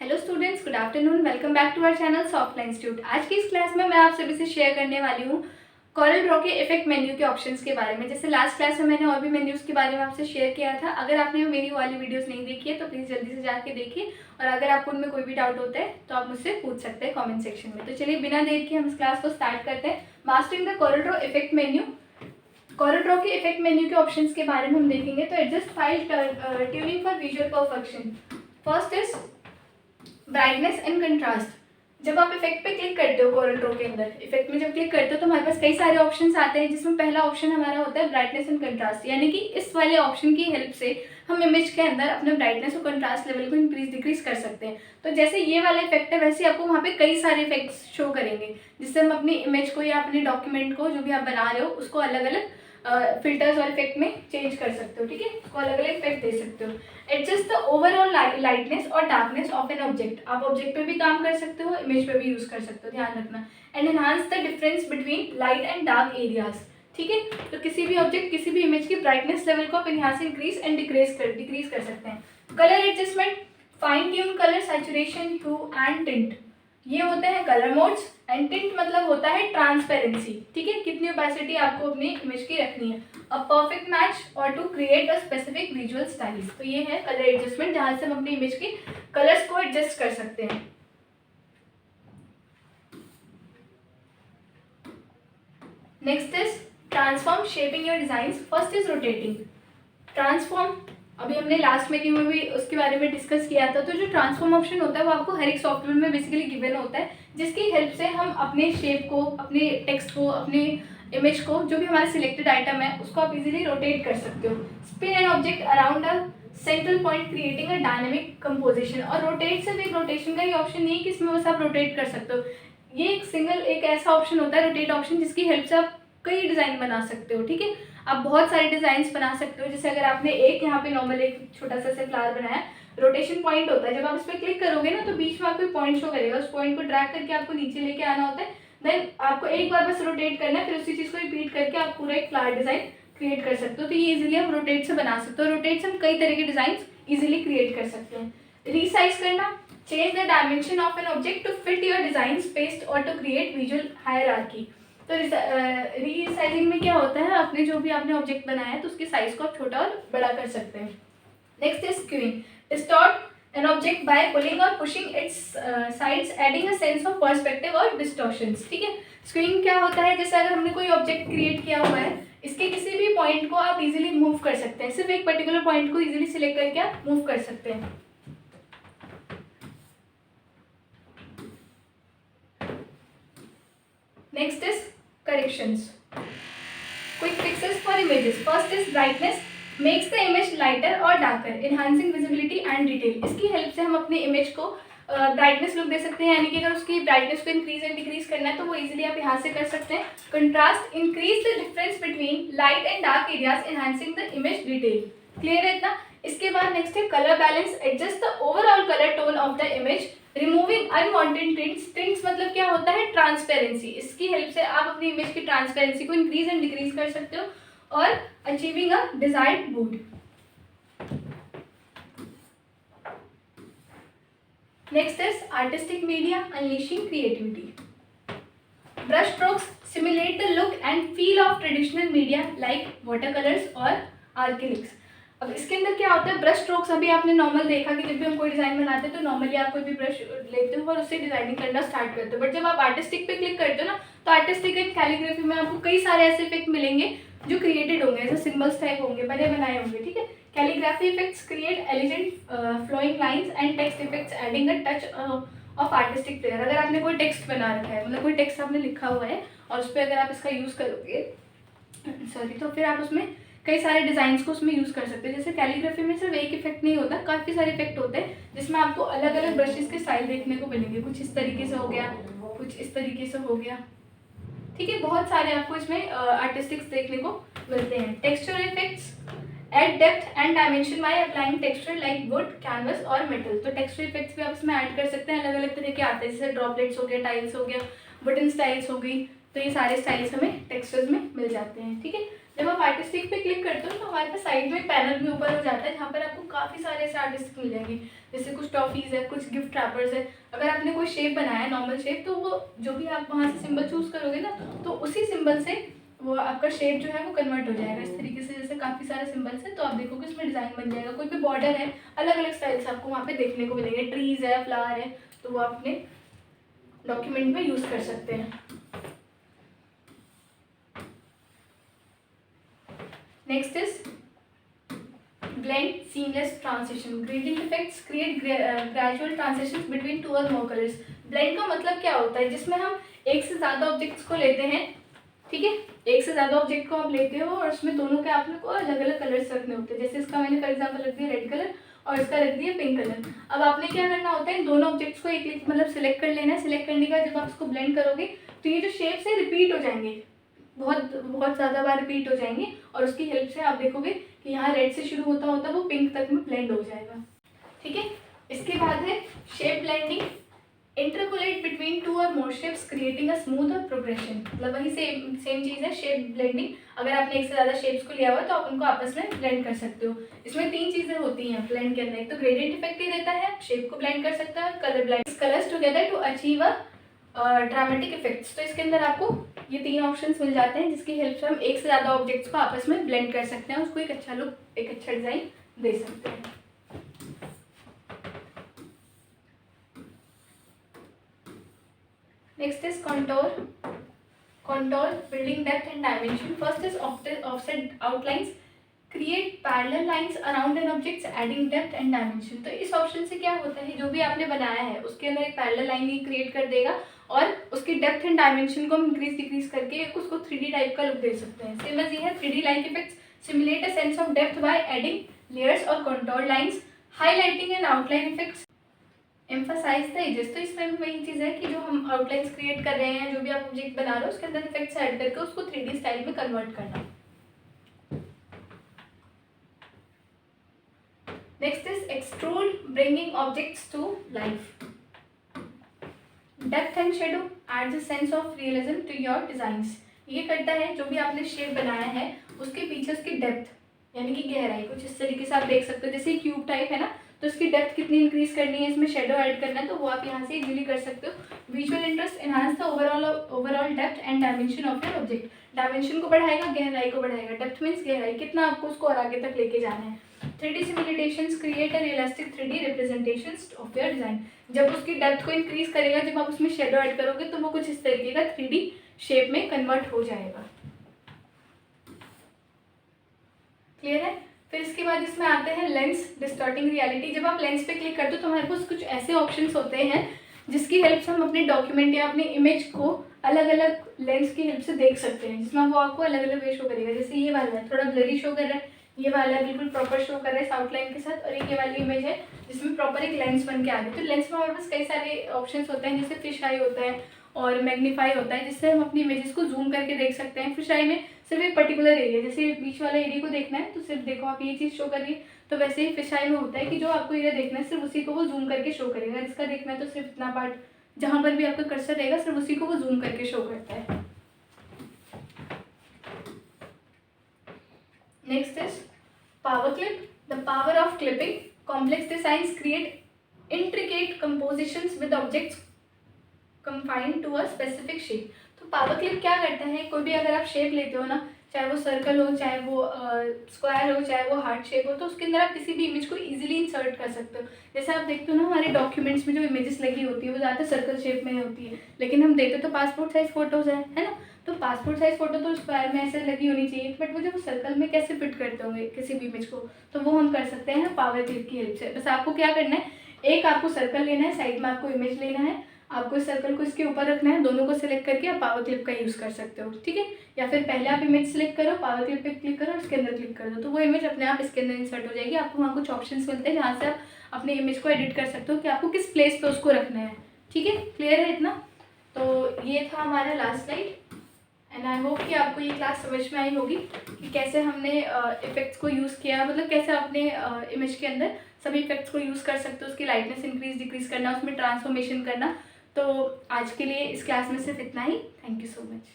Hello students, good afternoon. Welcome back to our channel Softline institute. आज की इस class में मैं आप सभी से शेयर करने वाली हूँ कॉरल ड्रॉ के इफेक्ट मेन्यू के ऑप्शंस के बारे में। जैसे लास्ट क्लास में मैंने और भी मेन्यूज़ के बारे में आपसे शेयर किया था। अगर आपने मेरी वाली वीडियोस नहीं देखी है तो प्लीज़ जल्दी से जाके देखिए, और अगर आपको उनमें कोई भी डाउट होता है तो आप मुझसे पूछ सकते हैं कॉमेंट सेक्शन में। तो चलिए बिना देर के हम इस क्लास को स्टार्ट करते हैं। Mastering the Corel Draw effect menu. Corel Draw के इफेक्ट मेन्यू के ऑप्शंस के बारे में हम देखेंगे। तो adjust fine tuning for visual perfection. First is brightness and contrast. जब आप इफेक्ट पे क्लिक करते हो कॉरल ड्रॉ के अंदर, इफेक्ट में जब क्लिक करते हो तो हमारे पास कई सारे ऑप्शंस आते हैं, जिसमें पहला ऑप्शन हमारा होता है ब्राइटनेस एंड कंट्रास्ट। यानी कि इस वाले ऑप्शन की हेल्प से हम इमेज के अंदर अपने ब्राइटनेस और कंट्रास्ट लेवल को इंक्रीज डिक्रीज कर सकते हैं। तो जैसे ये वाला इफेक्ट है, वैसे आपको वहाँ पे कई सारे इफेक्ट्स शो करेंगे, जिससे हम अपनी इमेज को या अपने डॉक्यूमेंट को जो भी आप बना रहे हो उसको अलग अलग फिल्टर्स और इफेक्ट में चेंज कर सकते हो। ठीक है, उसको अलग अलग इफेक्ट दे सकते हो। एडजस्ट द ओवरऑल लाइटनेस और डार्कनेस ऑफ एन ऑब्जेक्ट। आप ऑब्जेक्ट पे भी काम कर सकते हो, इमेज पे भी यूज कर सकते हो, ध्यान रखना। And enhance the difference between light and dark areas. ठीक है, तो किसी भी ऑब्जेक्ट, किसी भी इमेज की ब्राइटनेस लेवल को आप यहाँ से इंक्रीज एंड डिक्रीज कर सकते हैं। Colour adjustment, fine tune colour, saturation, hue and tint, ये होते हैं कलर मोड्स। एंड टिंट मतलब होता है ट्रांसपेरेंसी। ठीक है, कितनी ओपेसिटी आपको अपनी इमेज की रखनी है। अ परफेक्ट मैच और to create a specific visual style. तो ये है कलर एडजस्टमेंट, जहां से हम अपनी इमेज के कलर्स को एडजस्ट कर सकते हैं। Next is transform, shaping your designs. First is rotating. Transform अभी हमने लास्ट मेन्यू में भी उसके बारे में डिस्कस किया था। तो जो ट्रांसफॉर्म ऑप्शन होता है वो आपको हर एक सॉफ्टवेयर में बेसिकली गिवन होता है, जिसकी हेल्प से हम अपने शेप को, अपने टेक्स्ट को, अपने इमेज को, जो भी हमारा सिलेक्टेड आइटम है उसको आप इजीली रोटेट कर सकते हो। Spin an object around a central point creating a dynamic composition. और रोटेट सिर्फ एक रोटेशन का ही ऑप्शन नहीं है कि इसमें बस आप रोटेट कर सकते हो। ये एक ऐसा ऑप्शन होता है, रोटेट ऑप्शन, जिसकी हेल्प से आप कई डिज़ाइन बना सकते हो। ठीक है, आप बहुत सारे डिजाइन बना सकते हो। जैसे अगर आपने एक यहाँ पे नॉर्मल एक छोटा सा से फ्लावर बनाया, रोटेशन पॉइंट होता है, जब आप इस पर क्लिक करोगे ना तो बीच में आपको पॉइंट शो करेगा। उस पॉइंट को ड्रैग करके आपको नीचे लेके आना होता है। देन आपको एक बार बस रोटेट करना है, फिर उसी चीज को रिपीट करके आप पूरा एक फ्लावर डिजाइन क्रिएट कर सकते हो। तो ये इजीली आप रोटेट से बना सकते हो। रोटेट से हम कई तरह के डिजाइन इजीली क्रिएट कर सकते हैं। रीसाइज करना, change the dimension of an object to fit your design space और टू क्रिएट विजुअल हायरार्की। तो रीसाइजिंग में क्या होता है, अपने जो भी आपने ऑब्जेक्ट बनाया है तो उसके साइज को आप छोटा और बड़ा कर सकते हैं। Next is skewing, distort an object by pulling और pushing its sides, adding a sense of perspective और डिस्टॉर्शंस। ठीक है, स्क्यूइंग क्या होता है, जैसे अगर हमने कोई ऑब्जेक्ट क्रिएट किया हुआ है, इसके किसी भी पॉइंट को आप इजीली मूव कर सकते हैं। सिर्फ एक पर्टिकुलर पॉइंट को इजीली सिलेक्ट करके आप मूव कर सकते हैं। Next is corrections, quick fixes for images. First is brightness, makes the image lighter or darker, enhancing visibility and detail. इसकी हेल्प से हम अपने इमेज को ब्राइटनेस लुक दे सकते हैं। यानी कि अगर उसकी ब्राइटनेस को इंक्रीज एंड डिक्रीज करना है तो वो इजीली आप यहाँ से कर सकते हैं। Contrast, increase the difference between light and dark areas, enhancing the image detail. Clear है इतना? इसके बाद नेक्स्ट है colour balance, adjust the overall colour tone of the image, removing unwanted tints. Tints मतलब क्या होता है, ट्रांसपेरेंसी। इसकी हेल्प से आप अपनी इमेज की ट्रांसपेरेंसी को इंक्रीज एंड डिक्रीज कर सकते हो और achieving a desired mood. Next is artistic media, unleashing creativity. Brush strokes simulate the look and feel of traditional media like water colours और आर्किलिक्स। अब इसके अंदर क्या होता है, ब्रश स्ट्रोक्स अभी आपने नॉर्मल देखा कि जब भी हम कोई डिजाइन बनाते हैं तो नॉर्मली आप कोई भी ब्रश लेते हो और उससे डिजाइनिंग करना स्टार्ट करते हो। बट जब आप आर्टिस्टिक पे क्लिक करते हो ना, तो आर्टिस्टिक एंड कैलीग्राफी में आपको कई सारे ऐसे इफेक्ट मिलेंगे जो क्रिएटेड होंगे, जैसे सिंबल्स टाइप होंगे, बने बनाए होंगे। ठीक है, calligraphy effects create elegant flowing lines and text effects adding a touch of artistic flair. अगर आपने कोई टेक्स्ट बना रखा है, मतलब कोई टेक्स्ट आपने लिखा हुआ है और उस पर अगर आप इसका यूज करोगे तो फिर आप उसमें कई सारे डिजाइन को उसमें यूज कर सकते हैं। जैसे कैलीग्राफी में सिर्फ एक इफेक्ट नहीं होता, काफी सारे इफेक्ट होते हैं, जिसमें आपको अलग अलग ब्रशेस के स्टाइल देखने को मिलेंगे। कुछ इस तरीके से हो गया, कुछ इस तरीके से हो गया। ठीक है, बहुत सारे आपको इसमें आर्टिस्टिक्स देखने को मिलते हैं। Texture effects, add depth and dimension by applying texture like wood, canvas और मेटल। तो टेक्सचर इफेक्ट्स भी आप इसमें ऐड कर सकते हैं। अलग अलग तरह के आते हैं, जैसे ड्रॉपलेट्स हो गया, टाइल्स हो गया, बटन स्टाइल्स हो गई। तो ये सारे स्टाइल्स हमें टेक्सचर्स में मिल जाते हैं। ठीक है, जब आप आर्टिस्टिक पे क्लिक करते हो तो हमारे पास साइड में पैनल भी ऊपर हो जाता है, जहाँ पर आपको काफ़ी सारे ऐसे आर्टिस्ट मिल जाएंगे, जैसे कुछ टॉफीज़ है, कुछ गिफ्ट रैपर्स है। अगर आपने कोई शेप बनाया है नॉर्मल शेप, तो वो जो भी आप वहाँ से सिंबल चूज़ करोगे ना, तो उसी सिंबल से वो आपका शेप जो है वो कन्वर्ट हो जाएगा इस तरीके से। जैसे काफ़ी सारे सिंबल्स हैं तो आप देखोगे इसमें डिज़ाइन बन जाएगा। कोई भी बॉर्डर है, अलग अलग स्टाइल्स आपको वहाँ पे देखने को मिलेंगे। ट्रीज़ है, फ्लावर है, तो वो आप अपने डॉक्यूमेंट में यूज़ कर सकते हैं। Next is blend seamless transition. Gradient effects create gradual transitions between two or more colors. blend का मतलब क्या होता है, जिसमें हम एक से ज़्यादा ऑब्जेक्ट्स को लेते हैं, ठीक है, एक से ज़्यादा ऑब्जेक्ट को आप लेते हो और उसमें दोनों के आप लोग को अलग अलग कलर्स रखने होते हैं। जैसे इसका मैंने फॉर एग्जांपल रख दिया रेड कलर और इसका रख दिया पिंक कलर। अब आपने क्या करना होता है, इन दोनों ऑब्जेक्ट्स को एक मतलब सिलेक्ट कर लेना है। सिलेक्ट करने के बाद जब आप इसको ब्लेंड करोगे तो ये जो शेप्स है रिपीट हो जाएंगे, बहुत बहुत ज़्यादा बार रिपीट हो जाएंगे, और उसकी हेल्प से आप देखोगे कि यहाँ रेड से शुरू होता होता वो पिंक तक में ब्लेंड हो जाएगा, ठीक है। इसके बाद है shape blending. Interpolate between two और मोर शेप्स क्रिएटिंग अ स्मूथ और प्रोग्रेशन। मतलब वही सेम चीज़ है शेप ब्लेंडिंग। अगर आपने एक से ज़्यादा शेप्स को लिया हुआ है तो आप उनको आपस में ब्लेंड कर सकते हो। इसमें 3 चीज़ें होती हैं ब्लेंड के अंदर। एक तो ग्रेडियंट इफेक्ट ही देता है, शेप को ब्लेंड कर सकता है, colour blend colours together to achieve a dramatic effects. तो इसके अंदर आपको ये 3 ऑप्शंस मिल जाते हैं, जिसकी हेल्प से हम एक से ज़्यादा ऑब्जेक्ट्स को आपस में ब्लेंड कर सकते हैं, उसको एक अच्छा लुक, एक अच्छा डिज़ाइन दे सकते हैं। Next is contour. Contour building depth and dimension. First is offset outlines create parallel lines around an objects adding depth and dimension. तो इस ऑप्शन से क्या होता है, जो भी आपने बनाया है उसके अंदर एक पैरेलल लाइन ही क्रिएट कर देगा और उसकी डेप्थ एंड डायमेंशन को हम इंक्रीज डिक्रीज करके उसको 3D टाइप का लुक दे सकते हैं। सेम एज ये है 3D like effects simulate a sense of depth by adding layers और contour lines highlighting and outline effects emphasize the edges. तो इसमें वही चीज़ है कि जो हम आउटलाइंस क्रिएट कर रहे हैं, जो भी आप ऑब्जेक्ट बना रहे हो उसके अंदर इफेक्ट्स ऐड करके उसको 3D स्टाइल में कन्वर्ट करना। Next is extrude, bringing objects to life. Depth and shadow adds a sense of realism to your designs. ये करता है जो भी आपने शेप बनाया है उसके पीछे उसकी डेप्थ यानी कि गहराई कुछ इस तरीके से आप देख सकते हो। जैसे क्यूब टाइप है ना, तो इसकी डेप्थ कितनी इंक्रीज करनी है, इसमें शेडो ऐड करना है, तो वो आप यहाँ से इजीली कर सकते हो। Visual interest enhance the overall depth and dimension of your object. Dimension को बढ़ाएगा, गहराई को बढ़ाएगा। डेप्थ मीन्स गहराई, कितना आपको उसको और आगे तक लेके जाना है। 3D simulations create an realistic 3D representations of your design. जब उसकी डेप्थ को इंक्रीज करेगा, जब आप उसमें शेडो ऐड करोगे तो वो कुछ इस तरीके का 3D शेप में कन्वर्ट हो जाएगा। क्लियर है। फिर इसके बाद इसमें आते हैं लेंस डिस्टॉर्टिंग रियलिटी। जब आप लेंस पे क्लिक करते हो तो हमारे पास कुछ ऐसे ऑप्शंस होते हैं जिसकी हेल्प से हम अपने डॉक्यूमेंट या अपने इमेज को अलग अलग लेंस की हेल्प से देख सकते हैं, जिसमें वो आपको अलग अलग वे शो करेगा। जैसे ये वाला है थोड़ा ब्लरी शो कर रहा है, ये वाला बिल्कुल प्रॉपर शो कर रहा है साउथ लाइन के साथ, और एक ये वाली इमेज है जिसमें प्रॉपर एक लेंस बन के आ रही है। तो लेंस में हमारे पास कई सारे ऑप्शंस होते हैं, जैसे फिश आई होता है और मैग्नीफाई होता है, जिससे हम अपनी इमेजेस को जूम करके देख सकते हैं। फिश आई में सिर्फ एक पर्टिकुलर एरिया, जैसे बीच वाला एरिया को देखना है तो सिर्फ देखो आप ये चीज़ शो कर रही है, तो वैसे ही फिश आई में होता है कि जो आपको एरिया देखना है सिर्फ उसी को वो जूम करके शो करेगा। इसका देखना है तो सिर्फ इतना पार्ट जहाँ पर भी आपका कर्सर रहेगा सिर्फ उसी को वो जूम करके शो करता है। Next is power clip. The power of clipping complex designs create intricate compositions with objects confined to a specific shape. तो पावर क्लिप क्या करता है, कोई भी अगर आप शेप लेते हो ना, चाहे वो सर्कल हो, चाहे वो स्क्वायर हो, चाहे वो हार्ट शेप हो, तो उसके अंदर आप किसी भी इमेज को इजीली इंसर्ट कर सकते हो। जैसे आप देखते हो ना हमारे डॉक्यूमेंट्स में जो इमेजेस लगी होती है वो ज़्यादातर सर्कल शेप में होती है, लेकिन हम देते तो पासपोर्ट साइज फोटोज़ है ना। तो पासपोर्ट साइज फोटो तो स्क्वायर में ऐसे लगी होनी चाहिए, बट वो जब सर्कल में कैसे फिट करते होंगे किसी भी इमेज को, तो वो हम कर सकते हैं पावर क्लिप की हेल्प से। बस आपको क्या करना है, एक आपको सर्कल लेना है, साइड में आपको इमेज लेना है, आपको इस सर्कल को इसके ऊपर रखना है, दोनों को सिलेक्ट करके आप पावर क्लिप का यूज़ कर सकते हो, ठीक है। या फिर पहले आप इमेज सिलेक्ट करो, पावर क्लिप पे क्लिक करो और इसके अंदर क्लिक कर दो, तो वो इमेज अपने आप इसके अंदर इंसर्ट हो जाएगी। आपको वहाँ कुछ ऑप्शंस मिलते हैं जहाँ से आप अपने इमेज को एडिट कर सकते हो कि आपको किस प्लेस पे उसको रखना है, ठीक है। क्लियर है इतना। तो ये था हमारा last slide, and I hope कि आपको ये क्लास समझ में आई होगी कि कैसे हमने इफेक्ट्स को यूज़ किया, मतलब कैसे अपने इमेज के अंदर सभी इफेक्ट्स को यूज़ कर सकते हो, उसकी लाइटनेस इंक्रीज डिक्रीज करना, उसमें ट्रांसफॉर्मेशन करना। तो आज के लिए इस क्लास में सिर्फ इतना ही। Thank you so much.